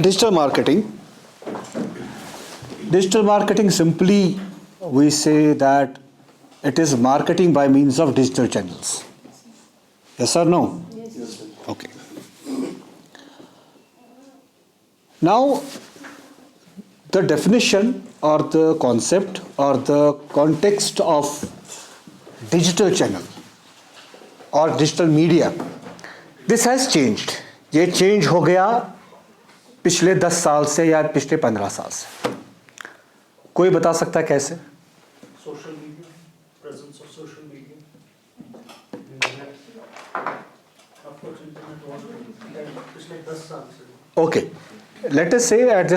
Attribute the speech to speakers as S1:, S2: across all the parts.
S1: Digital marketing. Digital marketing, simply we say that it is marketing by means of digital channels. Yes or no?
S2: Yes, sir.
S1: Okay. Now, the definition or the concept or the context of digital channel or digital media, this has changed. ये change हो गया पिछले 10 साल से या पिछले 15 साल से. कोई बता सकता है कैसे?
S2: Social media, presence of social media. Of course, internet was पिछले 10 साल से.
S1: Okay, let us say at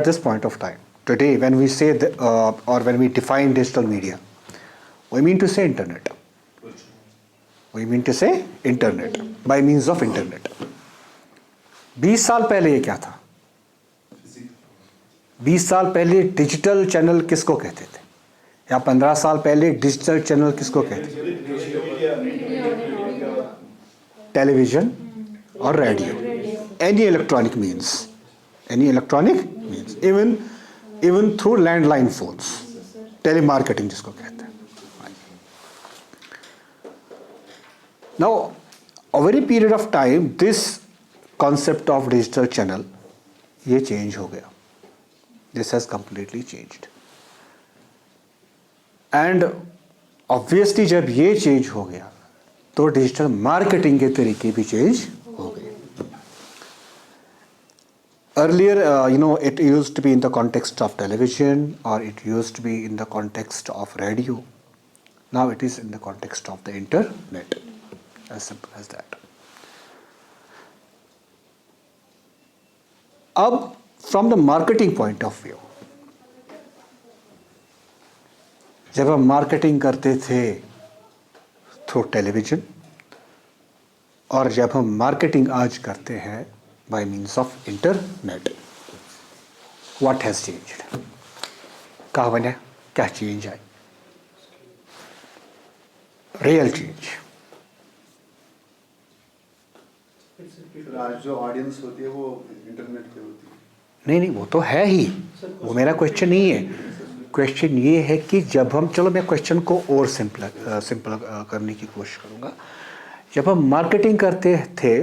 S1: this point of time, today, when we say or when we define digital media, we mean to say internet. We mean to say internet, by means of internet. 20 साल पहले ये क्या था? 20 साल पहले digital channel किसको कहते थे? या 15 साल पहले डिजिटल चैनल किसको कहते थे? टेलीविजन और radio. Any electronic means, even through landline phones, telemarketing जिसको कहते हैं. Now, over a period of time, this concept of digital channel ये change हो गया. This has completely changed. And obviously जब ये change हो गया, तो digital marketing के तरीके भी change हो गए. Earlier, it used to be in the context of television, or it used to be in the context of radio. Now it is in the context of the internet. As simple as that. अब from the marketing point of view, जब हम marketing करते थे through television और जब हम marketing आज करते हैं by means of internet, what has changed? कहाँ बना? क्या चेंज आई? Real change.
S3: आज जो ऑडियंस होती है वो इंटरनेट पे होती है.
S1: नहीं, वो तो है ही. वो मेरा क्वेश्चन नहीं है. क्वेश्चन ये है कि जब हम, चलो मैं क्वेश्चन को और सिंपल करने की कोशिश करूँगा. जब हम मार्केटिंग करते थे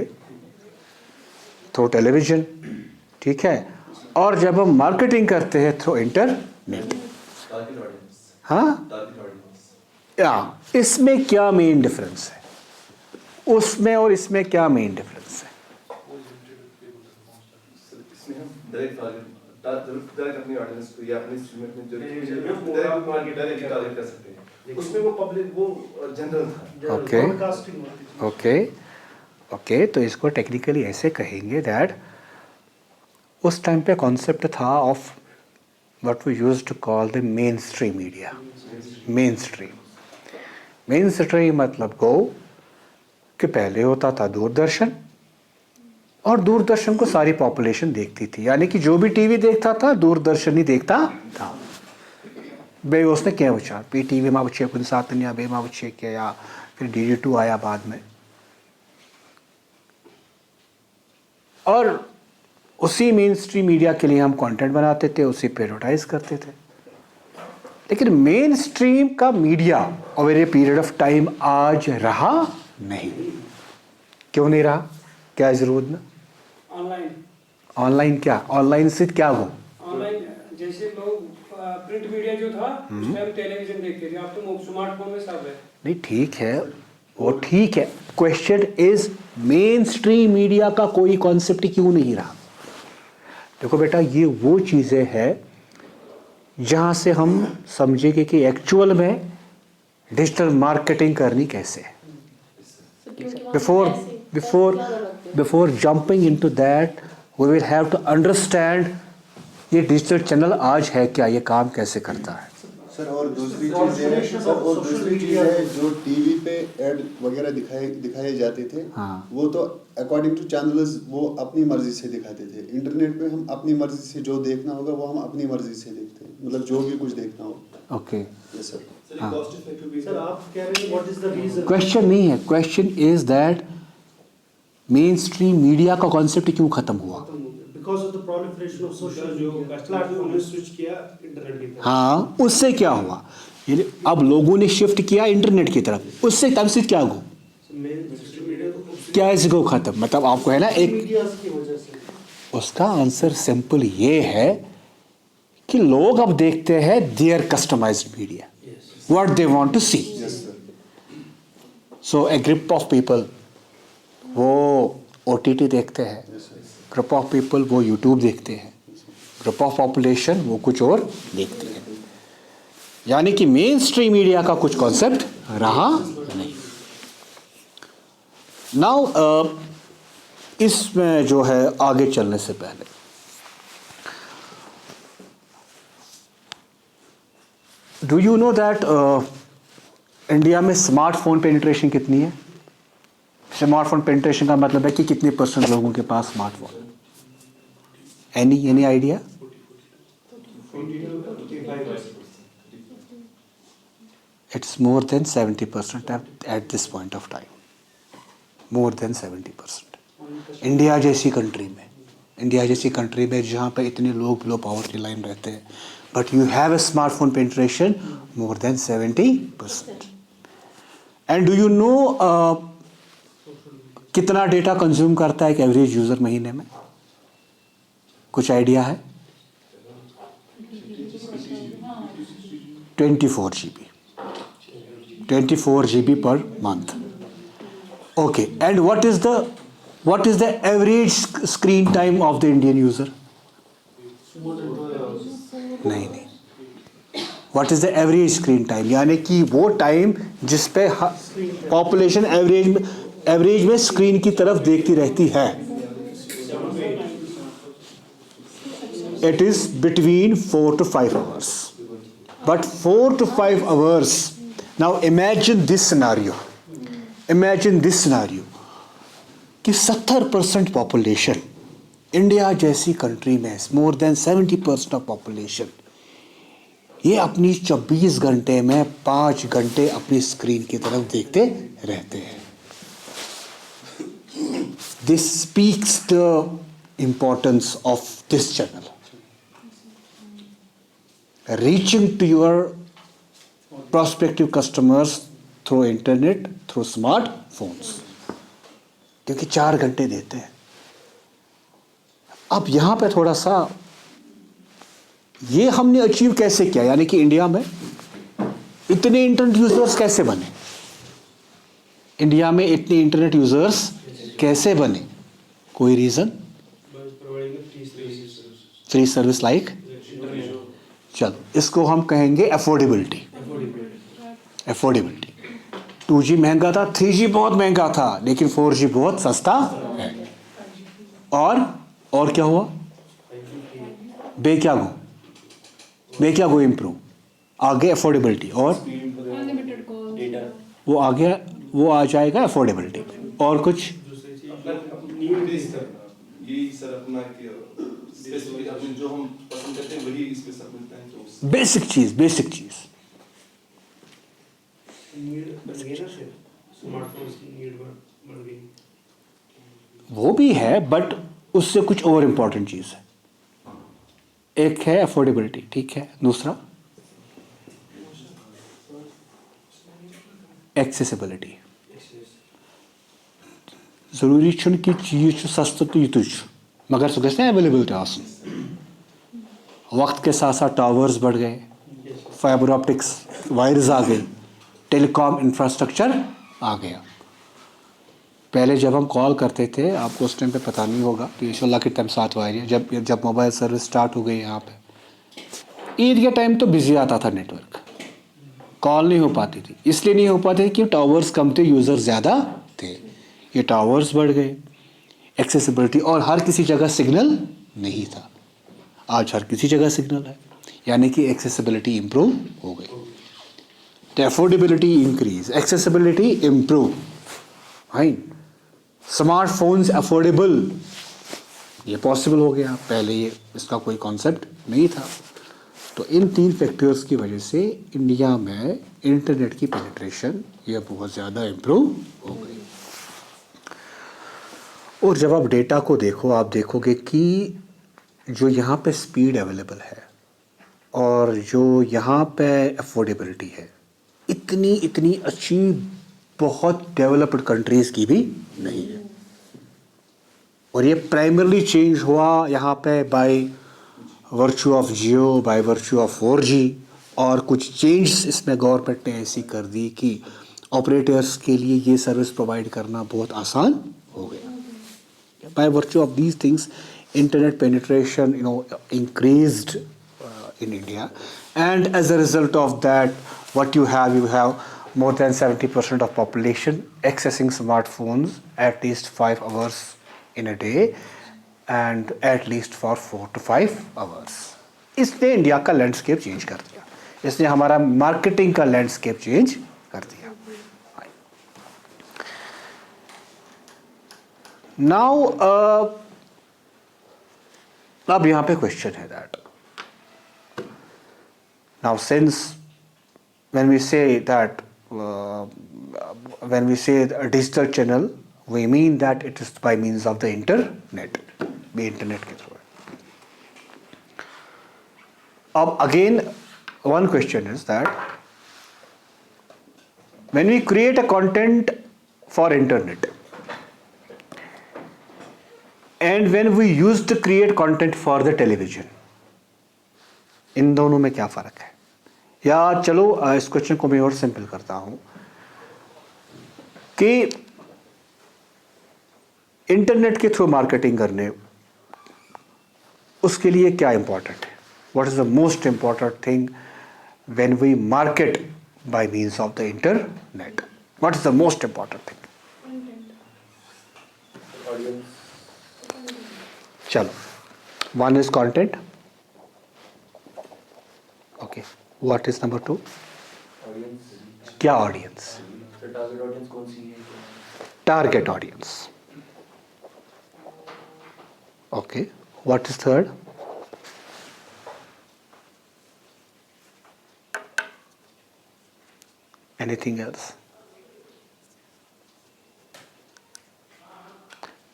S1: थ्रू टेलीविजन, ठीक है, और जब हम मार्केटिंग करते हैं थ्रू इंटरनेट, हाँ, या इसमें क्या मेन डिफरेंस है? उसमें और इसमें क्या मेन डिफरेंस है?
S4: अपनी ऑडियंस को या अपनी स्ट्रीमर में जो डायरेक्ट टारगेट कर सकते हैं, उसमें वो पब्लिक वो जनरल था.
S1: ओके, तो इसको टेक्निकली ऐसे कहेंगे दैट उस टाइम पे कॉन्सेप्ट था of what we used to call the mainstream media. Mainstream मतलब को कि पहले होता था दूरदर्शन, और दूरदर्शन को सारी पॉपुलेशन देखती थी. यानी कि जो भी टीवी देखता था दूरदर्शन ही देखता था. बे उसने क्या विचार पी टीवी में बच्चे कुछ साथ नहीं बे माँ बच्चे क्या, या फिर DD2 आया बाद में, और उसी मेन स्ट्रीम मीडिया के लिए हम कंटेंट बनाते थे, उसी पे एडवर्टाइज करते थे. लेकिन मेन स्ट्रीम का media over a period of time आज रहा नहीं. क्यों नहीं रहा? क्या जरूरत ना? ऑनलाइन क्या? ऑनलाइन से क्या हो?
S5: ऑनलाइन जैसे लोग प्रिंट मीडिया जो था उस टाइम टेलीविजन देखते थे, अब तो स्मार्टफोन में सब है. नहीं,
S1: ठीक है, वो ठीक है. Question is main stream media का कोई कॉन्सेप्ट क्यों नहीं रहा? देखो बेटा, ये वो चीजें हैं जहां से हम समझेंगे कि एक्चुअल में डिजिटल मार्केटिंग करनी कैसे है. Before jumping into that, we will have to understand ये डिजिटल चैनल आज है क्या, ये काम कैसे करता है.
S3: सर और दूसरी चीज़ है जो टीवी पे ऐड वगैरह दिखाए जाते थे,
S1: हाँ.
S3: वो तो अकॉर्डिंग टू चैनल्स वो अपनी मर्जी से दिखाते थे. इंटरनेट पे हम अपनी मर्जी से जो देखना होगा वो हम अपनी मर्जी से देखते हैं, मतलब जो भी कुछ देखना होगा.
S1: Okay,
S3: yes sir.
S2: सर आप कह रहे हैं what is the reason?
S1: Question नहीं है. Question is that mainstream media का कॉन्सेप्ट क्यों खत्म हुआ?
S2: Because of the proliferation of social
S5: जो
S2: media
S5: प्लेटफॉर्म ने स्विच किया इंटरनेट की तरफ।
S1: हाँ, उससे क्या हुआ, यानी अब लोगों ने शिफ्ट किया इंटरनेट की तरफ, उससे तब से क्या हुआ,
S5: सोशल मीडिया तो
S1: क्या इसको खत्म, मतलब आपको है ना एक,
S2: मीडिया की वजह से
S1: उसका आंसर सिंपल ये है कि लोग अब देखते हैं their customised media, what they want to see. So a group of people वो OTT देखते हैं, ग्रुप ऑफ पीपल वो यूट्यूब देखते हैं, ग्रुप ऑफ पॉपुलेशन वो कुछ और देखते हैं, यानी कि मेन स्ट्रीम मीडिया का कुछ कॉन्सेप्ट रहा नहीं। नाउ इसमें जो है आगे चलने से पहले do you know that India में स्मार्टफोन पेनिट्रेशन कितनी है? स्मार्टफोन पेनिट्रेशन का मतलब है कि कितने % लोगों के पास smartphone, any idea? It's more than 70% at this point of time. More than 70%. India जैसी कंट्री में जहाँ पे इतने लोग बिलो पॉवर्टी लाइन रहते हैं, but you have a smartphone penetration more than 70%. And do you know कितना डेटा कंज्यूम करता है एक एवरेज यूजर महीने में? कुछ आइडिया है? 24 GB per month. Okay, and what is the average screen time of the Indian user? नहीं, what is the average screen time? यानी कि वो टाइम जिस पे पॉपुलेशन एवरेज में स्क्रीन की तरफ देखती रहती है, it is between 4 to 5 hours. But 4 to 5 hours. Now imagine this scenario कि 70% पॉपुलेशन इंडिया जैसी कंट्री में, मोर देन 70% ऑफ पॉपुलेशन, ये अपनी 24 घंटे में 5 घंटे अपनी स्क्रीन की तरफ देखते रहते हैं। This speaks the importance of this channel reaching to your prospective customers through internet, through smartphones, क्योंकि 4 घंटे देते हैं। अब यहां पे थोड़ा सा ये हमने अचीव कैसे किया, यानी कि इंडिया में इतने इंटरनेट यूजर्स कैसे बने, इंडिया में इतने इंटरनेट यूजर्स कैसे बने? कोई रीजन? फ्री सर्विस लाइक, चलो इसको हम कहेंगे अफोर्डेबिलिटी। 2G महंगा था, 3G बहुत महंगा था, लेकिन 4G बहुत सस्ता है। और क्या हुआ? क्या गो इम्प्रूव आगे अफोर्डेबिलिटी, और वो आगे वो आ जाएगा अफोर्डेबिलिटी। और कुछ
S4: जो हम पसंद करते हैं वही इस पे सब मिलता है, तो
S1: बेसिक चीज
S5: नीड बन गई ना, फिर स्मार्टफोन्स की नीड बढ़ गई।
S1: वो भी है, बट उससे कुछ और इम्पोर्टेंट चीज है। एक है अफोर्डेबिलिटी, ठीक है, दूसरा एक्सेसिबिलिटी। जरूरी छुन कि चीज सस्ता तो युत मगर सो गए अवेलेबल थे आसन। वक्त के साथ साथ टावर्स बढ़ गए, फाइबर ऑप्टिक्स वायर्स आ गई, टेलीकॉम इंफ्रास्ट्रक्चर आ गया। पहले जब हम कॉल करते थे, आपको उस टाइम पे पता नहीं होगा, तो इंशाल्लाह के टाइम साथ हुआ है, जब मोबाइल सर्विस स्टार्ट हो गई यहाँ पे, ईद के टाइम तो बिजी आता था नेटवर्क, कॉल नहीं हो पाती थी। इसलिए नहीं हो पाती थी कि टावर्स कम थे, यूज़र ज़्यादा थे। ये टावर्स बढ़ गए, एक्सेसिबिलिटी, और हर किसी जगह सिग्नल नहीं था। आज हर किसी जगह सिग्नल है, यानी कि एक्सेसिबिलिटी इम्प्रूव हो गई। तो affordability increase, accessibility improve, right. Smartphones affordable, ये पॉसिबल हो गया, पहले ये इसका कोई कॉन्सेप्ट नहीं था। तो इन 3 फैक्टर्स की वजह से इंडिया में इंटरनेट की पेनिट्रेशन ये बहुत ज़्यादा इम्प्रूव हो गई। और जब आप डेटा को देखो, आप देखोगे कि जो यहाँ पे स्पीड अवेलेबल है और जो यहाँ पे अफोर्डेबिलिटी है, इतनी इतनी अच्छी बहुत डेवलप्ड कंट्रीज़ की भी नहीं है। और ये प्राइमरली चेंज हुआ यहाँ पे by virtue of Jio, by virtue of 4G, और कुछ चेंज इसमें गवर्नमेंट ने ऐसी कर दी कि ऑपरेटर्स के लिए ये सर्विस प्रोवाइड करना बहुत आसान हो गया। By virtue of these things internet penetration increased in India, and as a result of that what you have more than 70% of population accessing smartphones at least 5 hours in a day and at least for 4 to 5 hours. इसने India का landscape change कर दिया, इसने हमारा marketing का landscape change कर दिया। Now अब यहाँ पे क्वेश्चन है that now since when we say digital channel, we mean that it is by means of the internet, भी इंटरनेट के थ्रू है। अब again one question is that when we create a content for internet and when we used to create content for the television, इन दोनों में क्या फ़र्क है? या चलो इस क्वेश्चन को मैं और सिंपल करता हूँ कि इंटरनेट के थ्रू मार्केटिंग करने उसके लिए क्या इंपॉर्टेंट है? What is the most important thing when we market by means of the internet? What is the most important thing? चलो, one is content, okay, what is number 2? क्या audience?
S4: Target audience कौन सी है?
S1: Target audience, okay, what is third? Anything else?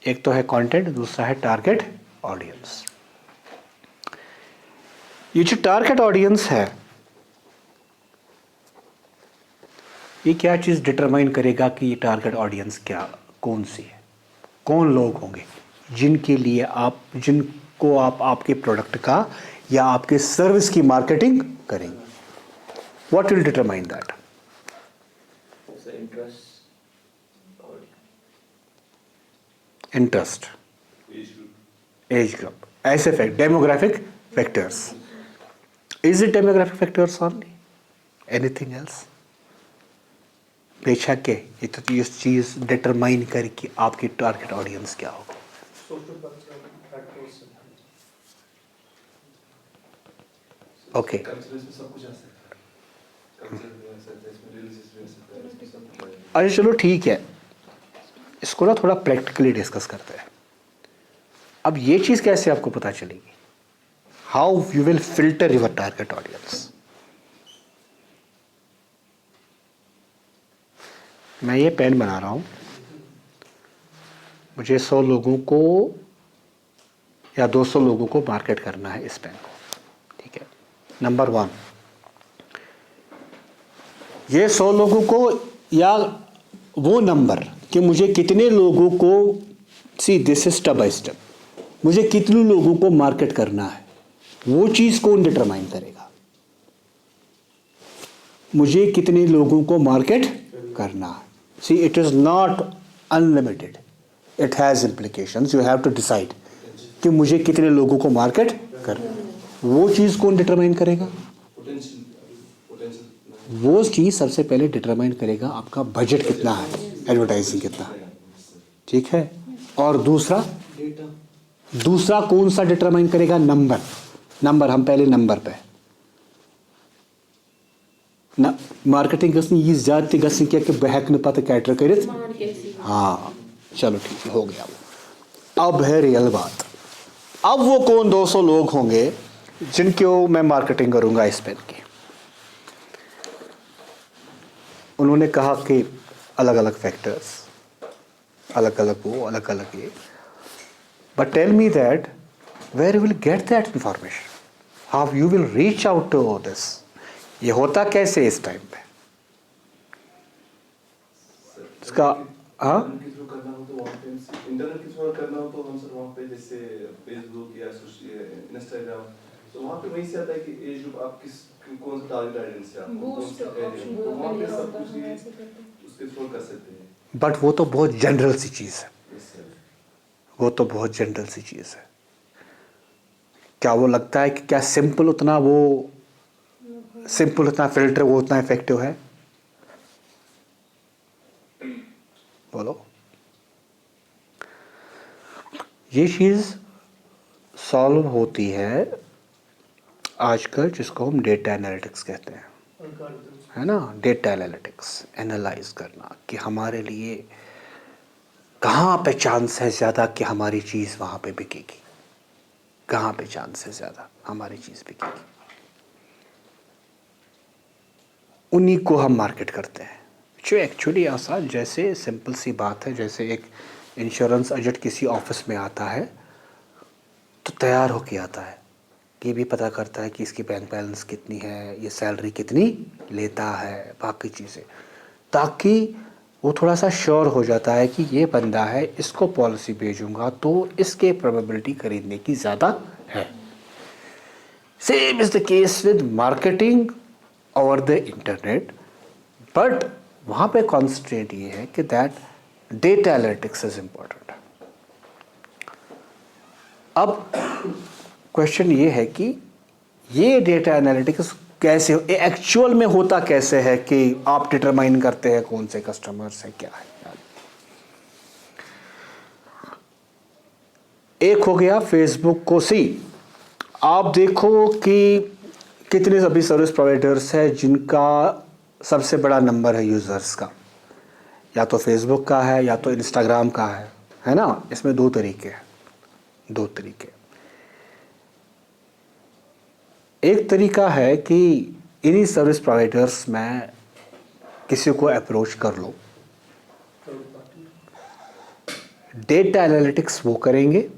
S1: एक तो है content, दूसरा है टारगेट ऑडियंस। ये जो टारगेट ऑडियंस है, ये क्या चीज़ डिटरमाइन करेगा कि ये टारगेट ऑडियंस कौन सी है? कौन लोग होंगे जिनके लिए जिनको आप आपके प्रोडक्ट का या आपके सर्विस की मार्केटिंग करेंगे? What will determine that? Interest, age group, ऐसे fact, demographic factors. Is it demographic factors only? Anything else? बेशक के ये तो ये चीज़ डिटरमाइन करके आपकी टारगेट ऑडियंस क्या होगा। ओके, अच्छा चलो ठीक है, इसको ना थोड़ा प्रैक्टिकली डिस्कस करते हैं। अब ये चीज़ कैसे आपको पता चलेगी? How you will filter your target audience? मैं ये पेन बना रहा हूँ, मुझे 100 लोगों को या 200 लोगों को मार्केट करना है इस पेन को, ठीक है। नंबर 1, ये 100 लोगों को या वो नंबर कि मुझे कितने लोगों को, see this is step by step, मुझे कितने लोगों को मार्केट करना है, वो चीज़ कौन डिटरमाइन करेगा? मुझे कितने लोगों को मार्केट करना है। See it is not unlimited, it has implications, you have to decide कि मुझे कितने लोगों को मार्केट करना है। वो चीज़ कौन डिटरमाइन करेगा? वो चीज़ सबसे पहले डिटरमाइन करेगा आपका बजट कितना है, एडवर्टाइजिंग कितना है, ठीक है। और दूसरा कौन सा डिटरमाइन करेगा? नंबर। हम पहले नंबर पे ना मार्केटिंग गई ये ज़्यादा गई क्या कि बह हेक पता कैटर कर। हाँ चलो ठीक है, हो गया। अब है रियल बात। अब वो कौन 200 लोग होंगे जिनको मैं मार्केटिंग करूंगा इस पेन की? उन्होंने कहा कि अलग अलग फैक्टर्स, अलग अलग वो, अलग अलग ये, but tell me that where you will get that information, how you will reach out to this. ये होता कैसे इस टाइम पे इसका हाँ
S4: के थ्रू करना हो तो वहाँ पे इंटरनेट के थ्रू करना हो तो हम सर वहाँ पे जैसे फेसबुक या इंस्टाग्राम तो वहाँ पे वहीं से आता है कि एज ग्रुप आप किस कौन सा टारगेट ऑडियंस है आपको कौन सा एरिया तो वहाँ पे सब कुछ ये उसके थ्रू कर सकते हैं।
S1: बट वो तो बहुत जनरल सी चीज़ है,
S4: यस सर।
S1: वो तो बहुत जनरल सी चीज़ है। क्या वो लगता है कि क्या सिंपल उतना फिल्टर वो उतना इफेक्टिव है? बोलो। ये चीज़ सॉल्व होती है आजकल जिसको हम डेटा एनालिटिक्स कहते हैं, है ना। डेटा एनालिटिक्स, एनालाइज करना कि हमारे लिए कहाँ पे चांस है ज़्यादा कि हमारी चीज़ वहाँ पे बिकेगी, कहाँ पे चांस है ज़्यादा हमारी चीज़ बिकेगी, उन्हीं को हम मार्केट करते हैं। जो एक्चुअली आसान, जैसे सिंपल सी बात है, जैसे एक इंश्योरेंस एजेंट किसी ऑफिस में आता है तो तैयार होके आता है, ये भी पता करता है कि इसकी बैंक बैलेंस कितनी है, ये सैलरी कितनी लेता है, बाकी चीज़ें, ताकि वो थोड़ा सा श्योर हो जाता है कि ये बंदा है, इसको पॉलिसी भेजूंगा तो इसके प्रोबेबिलिटी खरीदने की ज़्यादा है। Same is the case with marketing over the internet, but वहाँ पे कॉन्स्टेंट ये है कि that data analytics is important. अब क्वेश्चन ये है कि ये डेटा एनालिटिक्स कैसे एक्चुअल में होता कैसे है कि आप डिटरमाइन करते हैं कौन से कस्टमर्स हैं, क्या है। एक हो गया फेसबुक को सी, आप देखो कि कितने अभी सर्विस प्रोवाइडर्स हैं जिनका सबसे बड़ा नंबर है यूज़र्स का, या तो फेसबुक का है या तो इंस्टाग्राम का है ना। इसमें दो तरीके हैं, दो तरीके। एक तरीका है कि इन्हीं सर्विस प्रोवाइडर्स में किसी को अप्रोच कर लो, डेटा एनालिटिक्स वो करेंगे,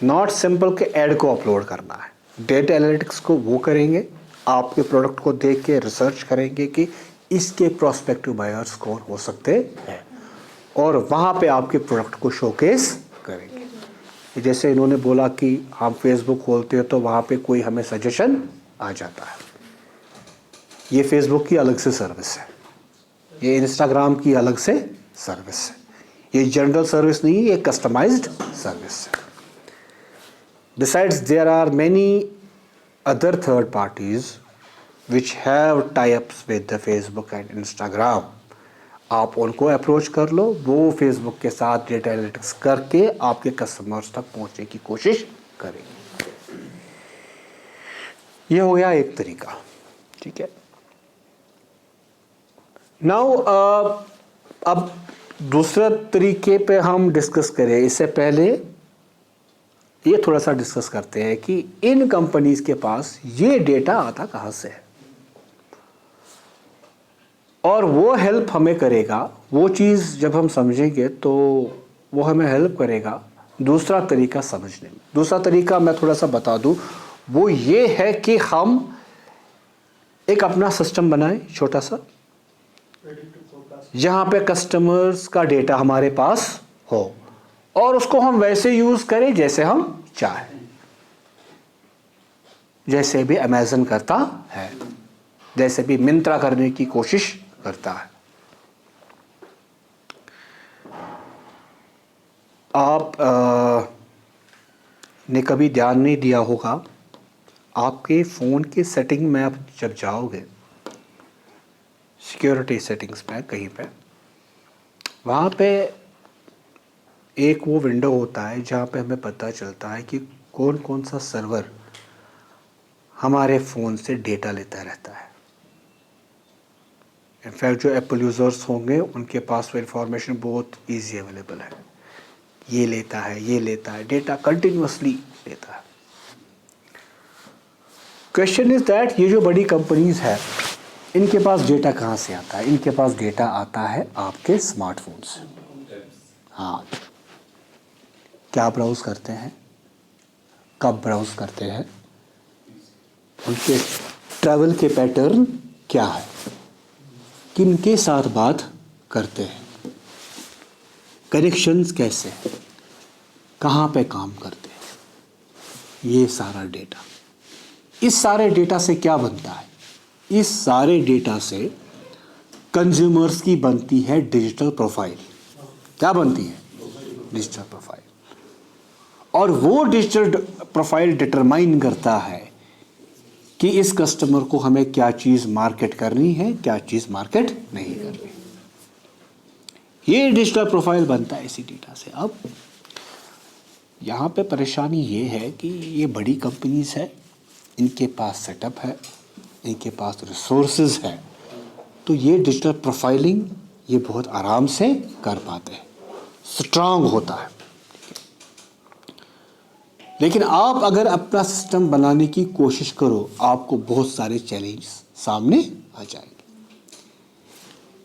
S1: नॉट सिंपल के ऐड को अपलोड करना है। डेटा एनालिटिक्स को वो करेंगे, आपके प्रोडक्ट को देख के रिसर्च करेंगे कि इसके प्रोस्पेक्टिव बायर्स कौन हो सकते हैं, और वहाँ पे आपके प्रोडक्ट को शोकेस करेंगे। जैसे इन्होंने बोला कि हम फेसबुक खोलते हैं तो वहाँ पे कोई हमें सजेशन आ जाता है, ये फेसबुक की अलग से सर्विस है, ये इंस्टाग्राम की अलग से सर्विस है, ये जनरल सर्विस नहीं है, ये कस्टमाइज्ड सर्विस है। Besides, there are many other third parties which have tie-ups with the Facebook and Instagram. आप उनको अप्रोच कर लो, वो फेसबुक के साथ डेटा एनालिटिक्स करके आपके कस्टमर्स तक पहुंचने की कोशिश करेंगे। ये हो गया एक तरीका, ठीक है। नाउ अब दूसरा तरीके पे हम डिस्कस करें, इससे पहले ये थोड़ा सा डिस्कस करते हैं कि इन कंपनीज के पास ये डेटा आता कहाँ से है, और वो हेल्प हमें करेगा। वो चीज़ जब हम समझेंगे तो वो हमें हेल्प करेगा दूसरा तरीका समझने में। दूसरा तरीका मैं थोड़ा सा बता दूं, वो ये है कि हम एक अपना सिस्टम बनाएं छोटा सा, जहाँ पे कस्टमर्स का डेटा हमारे पास हो, और उसको हम वैसे यूज़ करें जैसे हम चाहें, जैसे भी अमेज़न करता है, जैसे भी मिंत्रा करने की कोशिश करता है। आप ने कभी ध्यान नहीं दिया होगा, आपके फ़ोन की सेटिंग में आप जब जाओगे सिक्योरिटी सेटिंग्स में कहीं पे, वहाँ पे एक वो विंडो होता है जहाँ पे हमें पता चलता है कि कौन कौन सा सर्वर हमारे फ़ोन से डेटा लेता रहता है। इनफैक्ट जो एप्पल यूज़र्स होंगे उनके पास वो इन्फॉर्मेशन बहुत इजी अवेलेबल है, ये लेता है डेटा कंटिन्यूसली लेता है। क्वेश्चन इज़ दैट ये जो बड़ी कंपनीज है इनके पास डेटा कहाँ से आता है? इनके पास डेटा आता है आपके स्मार्टफोन से। हाँ, क्या ब्राउज़ करते हैं, कब ब्राउज करते हैं, उनके ट्रैवल के पैटर्न क्या है, किन के साथ बात करते हैं, कनेक्शंस कैसे हैं, कहाँ पे काम करते हैं, ये सारा डेटा। इस सारे डेटा से क्या बनता है? इस सारे डेटा से कंज्यूमर्स की बनती है डिजिटल प्रोफाइल। क्या बनती है? Digital profile. और वो डिजिटल प्रोफाइल डिटरमाइन करता है कि इस कस्टमर को हमें क्या चीज़ मार्केट करनी है, क्या चीज़ मार्केट नहीं करनी। ये डिजिटल प्रोफाइल बनता है इसी डेटा से। अब यहाँ पे परेशानी ये है कि ये बड़ी कंपनीज है, इनके पास सेटअप है, इनके पास रिसोर्सेज है, तो ये डिजिटल प्रोफाइलिंग ये बहुत आराम से कर पाते हैं, स्ट्रांग होता है। लेकिन आप अगर अपना सिस्टम बनाने की कोशिश करो, आपको बहुत सारे चैलेंज सामने आ जाएंगे।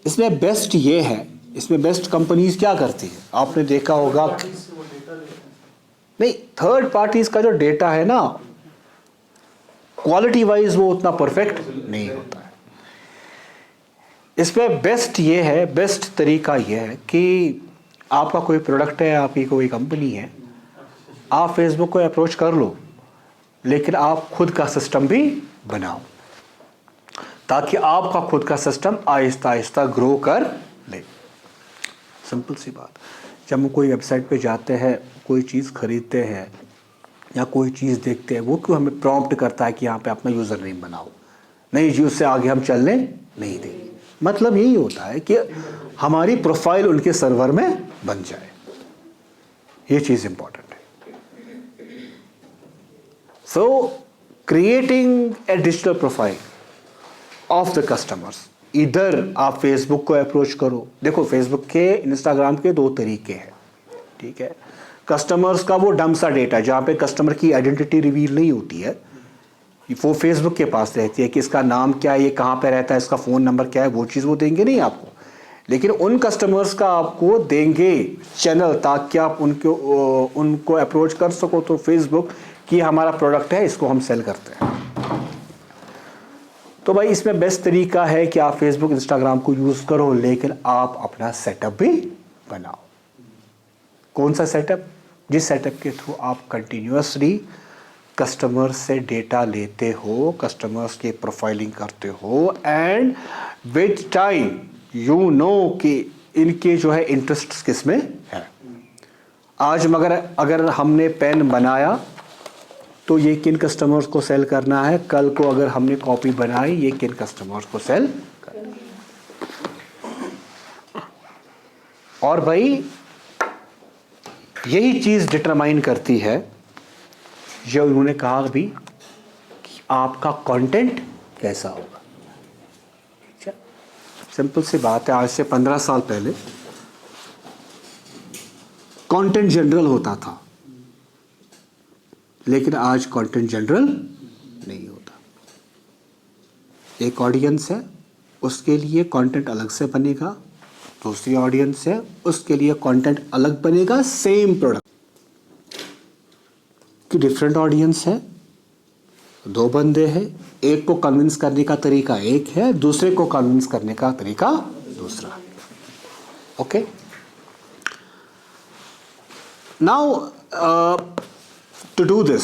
S1: इसमें बेस्ट ये है, इसमें बेस्ट कंपनीज क्या करती है, आपने देखा होगा। नहीं, थर्ड पार्टीज का जो डेटा है ना, क्वालिटी वाइज वो उतना परफेक्ट नहीं होता है। इसमें बेस्ट ये है, बेस्ट तरीका ये है कि आपका कोई प्रोडक्ट है, आपकी कोई कंपनी है, आप फेसबुक को अप्रोच कर लो, लेकिन आप खुद का सिस्टम भी बनाओ, ताकि आपका खुद का सिस्टम आहिस्ता आहिस्ता ग्रो कर ले। सिंपल सी बात। जब हम कोई वेबसाइट पे जाते हैं, कोई चीज़ खरीदते हैं या कोई चीज़ देखते हैं, वो क्यों हमें प्रॉम्प्ट करता है कि यहाँ पे अपना यूज़र नेम बनाओ? नहीं जी, उससे आगे हम चलने नहीं देंगे। मतलब यही होता है कि हमारी प्रोफाइल उनके सर्वर में बन जाए। ये चीज़ इंपॉर्टेंट है। सो creating a digital profile of the customers, इधर आप फेसबुक को अप्रोच करो। देखो, फेसबुक के, इंस्टाग्राम के दो तरीके हैं, ठीक है। कस्टमर्स का वो डम सा डेटा जहाँ पे कस्टमर की आइडेंटिटी रिवील नहीं होती है, वो फेसबुक के पास रहती है कि इसका नाम क्या है, ये कहाँ पे रहता है, इसका फ़ोन नंबर क्या है, वो चीज़ वो देंगे नहीं आपको। लेकिन उन कस्टमर्स का आपको देंगे चैनल, ताकि आप उनको अप्रोच कर सको। तो फेसबुक की हमारा प्रोडक्ट है, इसको हम सेल करते हैं। तो भाई इसमें बेस्ट तरीका है कि आप फेसबुक, इंस्टाग्राम को यूज़ करो, लेकिन आप अपना सेटअप भी बनाओ। कौन सा सेटअप? जिस सेटअप के थ्रू आप कंटिन्यूअसली कस्टमर से डेटा लेते हो, कस्टमर्स की प्रोफाइलिंग करते हो, and with time you know कि इनके जो है इंटरेस्ट किस में है। आज मगर अगर हमने पेन बनाया तो ये किन कस्टमर्स को सेल करना है, कल को अगर हमने कॉपी बनाई, ये किन कस्टमर्स को सेल करना है। और भाई यही चीज़ डिटरमाइन करती है, जो उन्होंने कहा भी, कि आपका कंटेंट कैसा होगा। सिंपल सी बात है, आज से 15 साल पहले कंटेंट जनरल होता था, लेकिन आज कंटेंट जनरल नहीं होता। एक ऑडियंस है, उसके लिए कंटेंट अलग से बनेगा, दूसरी ऑडियंस है, उसके लिए कंटेंट अलग बनेगा, सेम प्रोडक्ट की डिफरेंट ऑडियंस है। दो बंदे हैं, एक को कन्विंस करने का तरीका एक है, दूसरे को कन्विंस करने का तरीका दूसरा है। Okay, now to do this,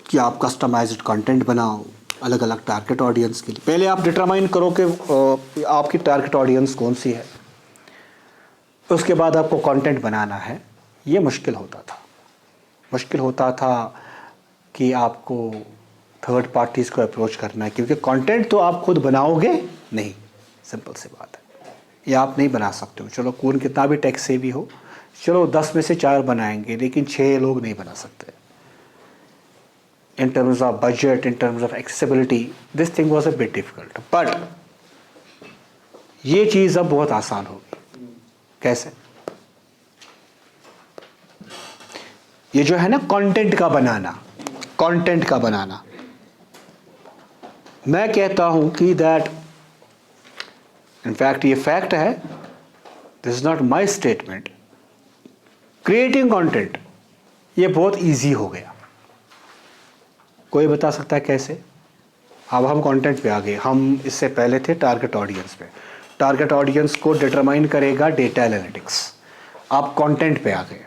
S1: कि आप कस्टमाइज्ड कंटेंट बनाओ अलग अलग टारगेट ऑडियंस के लिए। पहले आप डिटरमाइन करो कि आपकी टारगेट ऑडियंस कौन सी है, उसके बाद आपको कंटेंट बनाना है। ये मुश्किल होता था कि आपको थर्ड पार्टीज़ को अप्रोच करना है, क्योंकि कंटेंट तो आप खुद बनाओगे नहीं। सिंपल सी बात है, ये आप नहीं बना सकते हो। चलो कौन कितना भी टैक्स से भी हो, चलो 10 में से 4 बनाएंगे, लेकिन 6 लोग नहीं बना सकते। In terms of budget, in terms of accessibility, this thing was a bit difficult, but ये चीज़ अब बहुत आसान होगी। कैसे? ये जो है ना कंटेंट का बनाना, मैं कहता हूं कि दैट, इनफैक्ट ये फैक्ट है, this is not my statement, creating content ये बहुत इजी हो गया। कोई बता सकता है कैसे? अब हम कंटेंट पे आ गए, हम इससे पहले थे टारगेट ऑडियंस पे। टारगेट ऑडियंस को डिटरमाइन करेगा डेटा एनालिटिक्स। आप कंटेंट पे आ गए।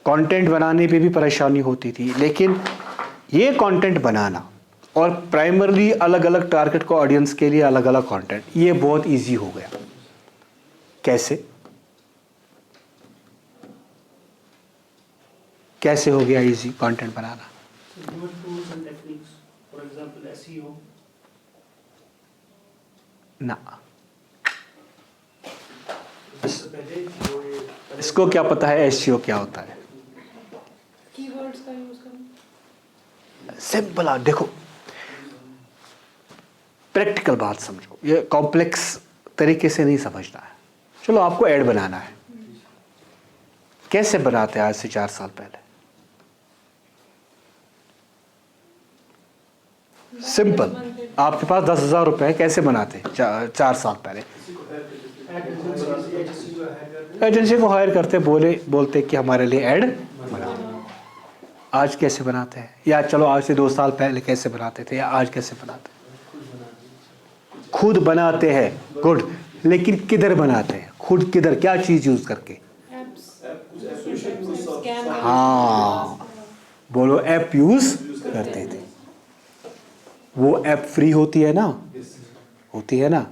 S1: कंटेंट बनाने पे भी परेशानी होती थी, लेकिन ये कंटेंट बनाना और प्राइमरली अलग अलग टारगेट को ऑडियंस के लिए अलग अलग कंटेंट, ये बहुत इजी हो गया। कैसे कैसे हो गया easy content banana?
S2: So newer tools and techniques, for example, SEO.
S1: ना,
S2: इससे पहले जो ये
S1: इसको क्या पता है एसईओ क्या होता है?
S6: कीवर्ड्स का यूज करना।
S1: सिंपल, देखो प्रैक्टिकल बात समझो, ये कॉम्प्लेक्स तरीके से नहीं समझना है। चलो आपको ऐड बनाना है, कैसे बनाते हैं आज से 4 साल पहले? सिंपल, आपके पास 10,000 रुपए है, कैसे बनाते? 4 साल पहले एजेंसी को हायर करते, बोलते कि हमारे लिए ऐड बनाओ। आज कैसे बनाते हैं? या चलो आज से 2 साल पहले कैसे बनाते थे, या आज कैसे बनाते हैं? खुद बनाते हैं, गुड, लेकिन किधर बनाते हैं? खुद किधर, क्या चीज यूज करके? हाँ बोलो, ऐप यूज करते थे। वो ऐप फ्री होती है ना, होती है ना?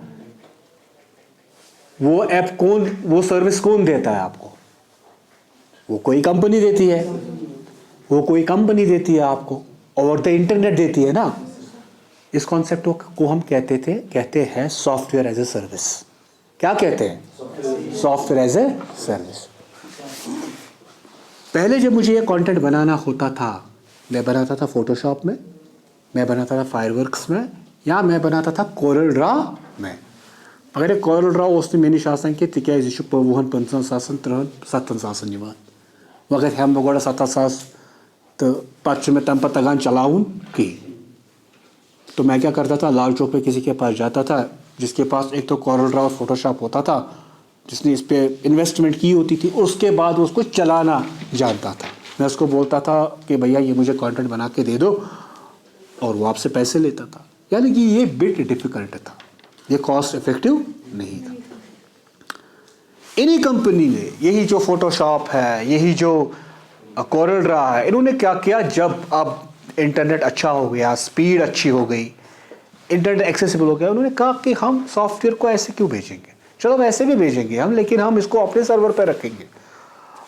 S1: वो ऐप कौन, वो सर्विस कौन देता है आपको? वो कोई कंपनी देती है, वो कोई कंपनी देती है आपको, और द इंटरनेट देती है ना। इस कॉन्सेप्ट को हम कहते हैं सॉफ्टवेयर एज ए सर्विस। क्या कहते हैं? Software as a service. पहले जब मुझे ये कंटेंट बनाना होता था, मैं बनाता था फोटोशॉप में, मैं बनाता था फायरवर्क्स में, या मैं बनाता था कोरल ड्रा में। अगर ये कोरल ड्रा ओस मेनिश आसान कि तिक्याज यह पवुहन 50,000 30,000 निवान, मगर हम गोड़ा 70,000 तो पच्चीस में तम पर तगान चलाऊं की। तो मैं क्या करता था, लाल चौक पे किसी के पास जाता था जिसके पास एक तो कोरल ड्रा और फोटोशॉप होता था, जिसने इस पे इन्वेस्टमेंट की होती थी, उसके बाद उसको चलाना जानता था। मैं उसको बोलता था कि भैया ये मुझे कंटेंट बना के दे दो, और वो आपसे पैसे लेता था। यानी कि ये बिट डिफिकल्ट था, ये कॉस्ट इफेक्टिव नहीं था। इन्हीं कंपनी ने यही जो फोटोशॉप है, यही जो कोरल ड्रा है, इन्होंने क्या किया, जब अब इंटरनेट अच्छा हो गया, स्पीड अच्छी हो गई, इंटरनेट एक्सेसिबल हो गया, उन्होंने कहा कि हम सॉफ्टवेयर को ऐसे क्यों भेजेंगे, चलो वैसे भी भेजेंगे हम, लेकिन हम इसको अपने सर्वर पर रखेंगे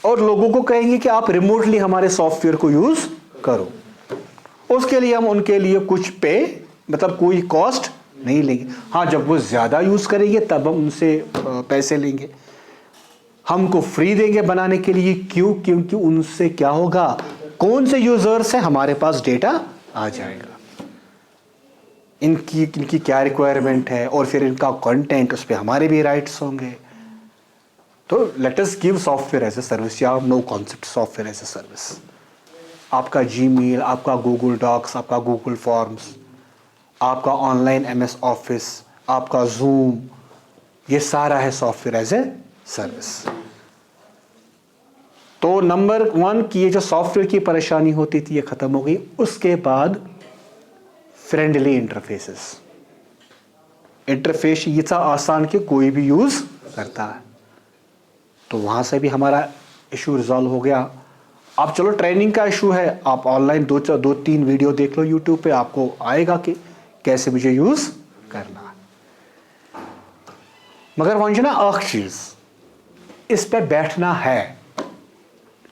S1: और लोगों को कहेंगे कि आप रिमोटली हमारे सॉफ्टवेयर को यूज करो। उसके लिए हम उनके लिए कुछ मतलब कोई कॉस्ट नहीं लेंगे। हाँ, जब वो ज़्यादा यूज़ करेंगे तब हम उनसे पैसे लेंगे। हमको फ्री देंगे बनाने के लिए, क्यों? क्योंकि उनसे क्या होगा, कौन से यूजर्स हैं, हमारे पास डेटा आ जाएगा, इनकी क्या रिक्वायरमेंट है, और फिर इनका कंटेंट, उस पर हमारे भी राइट्स होंगे। तो let us give software as a service, या no concept software as a service. आपका जीमेल, आपका गूगल डॉक्स, आपका गूगल फॉर्म्स, आपका ऑनलाइन MS ऑफिस, आपका जूम, ये सारा है सॉफ्टवेयर एज ए सर्विस। तो नंबर 1 की ये जो सॉफ्टवेयर की परेशानी होती थी, ये खत्म हो गई। उसके बाद फ्रेंडली इंटरफेसेस, इंटरफेस ये था आसान कि कोई भी यूज करता है, तो वहां से भी हमारा इशू रिजॉल्व हो गया। अब चलो ट्रेनिंग का इशू है, आप ऑनलाइन 2-3 वीडियो देख लो यूट्यूब पे, आपको आएगा कि कैसे मुझे यूज करना है। मगर वहीं ना एक चीज, इस पे बैठना है।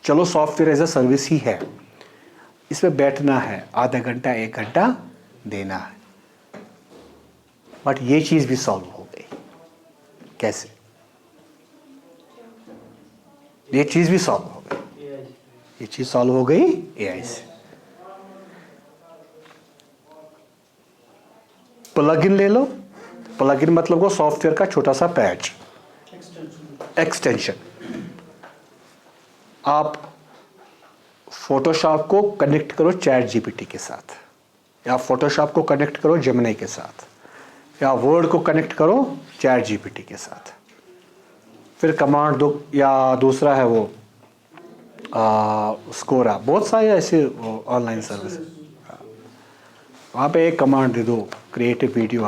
S1: चलो सॉफ्टवेयर एज ए सर्विस ही है, इस पे बैठना है, आधा घंटा 1 घंटा देना है। बट ये चीज भी सॉल्व हो गई। कैसे? ये चीज भी सॉल्व हो गई, ये चीज सॉल्व हो गई AI से। प्लगइन ले लो, प्लगइन मतलब वो सॉफ्टवेयर का छोटा सा पैच, एक्सटेंशन। आप फोटोशॉप को कनेक्ट करो ChatGPT के साथ, या फोटोशॉप को कनेक्ट करो जेमिनी के साथ, या वर्ड को कनेक्ट करो ChatGPT के साथ। फिर कमांड दो, या दूसरा है वो स्कोरा, बहुत सारे ऐसे ऑनलाइन सर्विस। वहाँ पे एक कमांड दे दो, क्रिएट ए वीडियो